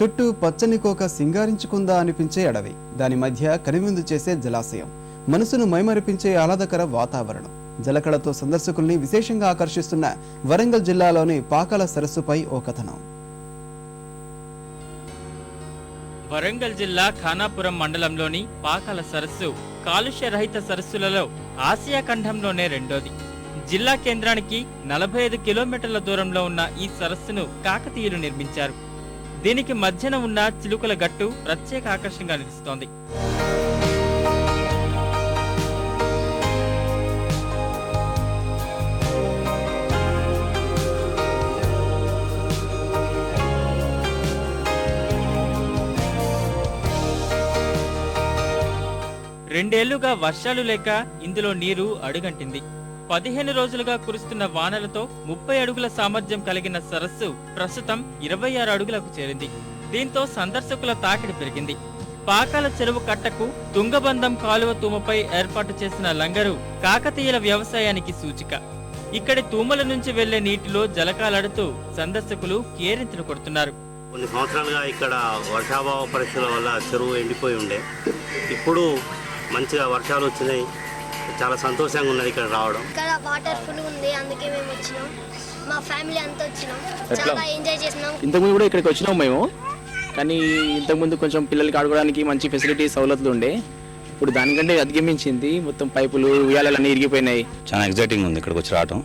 చుట్టూ పచ్చని కోక సింగారించుకుందా అనిపించే అడవి, దాని మధ్య కనువిందు చేసే జలాశయం, మనసును మైమరిపించే ఆహ్లాదకర వాతావరణం. జలకళతో సందర్శకుల్ని విశేషంగా ఆకర్షిస్తున్న వరంగల్ జిల్లాలోని పాకాల సరస్సుపై ఓ కథనం. వరంగల్ జిల్లా ఖానాపురం మండలంలోని పాకాల సరస్సు కాలుష్య రహిత సరస్సులలో ఆసియా ఖండంలోనే రెండోది. జిల్లా కేంద్రానికి 45 కిలోమీటర్ల దూరంలో ఉన్న ఈ సరస్సును కాకతీయులు నిర్మించారు. దీనికి మధ్యన ఉన్న చిలుకల గట్టు ప్రత్యేక ఆకర్షణగా నిలుస్తోంది. రెండేళ్లుగా వర్షాలు లేక ఇందులో నీరు అడుగంటింది. 15 రోజులుగా కురుస్తున్న వానలతో 30 అడుగుల సామర్థ్యం కలిగిన సరస్సు ప్రస్తుతం 26 అడుగులకు చేరింది. దీంతో సందర్శకుల తాకిడి పెరిగింది. పాకాల చెరువు కట్టకు తుంగబంధం కాలువ తూమపై ఏర్పాటు చేసిన లంగరు కాకతీయుల వ్యవసాయానికి సూచిక. ఇక్కడి తూమల నుంచి వెళ్లే నీటిలో జలకాలాడుతూ సందర్శకులు కేరింతలు కొడుతున్నారు. కొన్ని సంవత్సరాలుగా ఇక్కడ వర్షాభావ పరీక్షల వల్ల చెరువు ఎండిపోయి ఉండే, ఇప్పుడు మంచిగా వర్షాలు వచ్చినాయి. చాలా సంతోషంగా ఉన్నది ఇక్కడ రావడం. ఇక్కడ వాటర్ ఫుల్ ఉంది, అందుకే మేము వచ్చినాం. మా ఫ్యామిలీ అంతా వచ్చినాం, చాలా ఎంజాయ్ చేసినాం. ఇంతకుముందు కూడా ఇక్కడికి వచ్చినాం మేము, కానీ ఇంతకుముందు కొంచెం పిల్లలకి ఆడుకోవడానికి మంచి ఫెసిలిటీ సౌలతులు ఉండే. ఇప్పుడు దానికంటే అధిగమించింది. మొత్తం పైపులు ఉయ్యాలన్నీ ఇరిగిపోయినాయి. చాలా ఎగ్జైటింగ్ ఉంది ఇక్కడికి వచ్చి రావడం.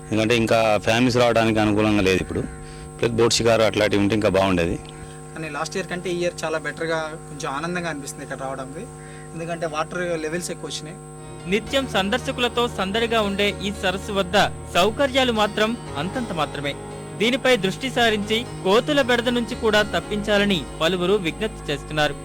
ఎందుకంటే ఇంకా ఫ్యామిలీస్ రావడానికి అనుకూలంగా లేదు. ఇప్పుడు ప్లస్ బోట్ షికారు అట్లాంటివి ఉంటే ఇంకా బాగుండేది. కానీ లాస్ట్ ఇయర్ కంటే ఈ ఇయర్ చాలా బెటర్గా, కొంచెం ఆనందంగా అనిపిస్తుంది ఇక్కడ రావడానికి. ఎందుకంటే వాటర్ లెవెల్స్ ఎక్కువ వచ్చినాయి. నిత్యం సందర్శకులతో సందడిగా ఉండే ఈ సరస్సు వద్ద సౌకర్యాలు మాత్రం అంతంత మాత్రమే. దీనిపై దృష్టి సారించి కోతుల బెడద నుంచి కూడా తప్పించాలని పలువురు విజ్ఞప్తి చేస్తున్నారు.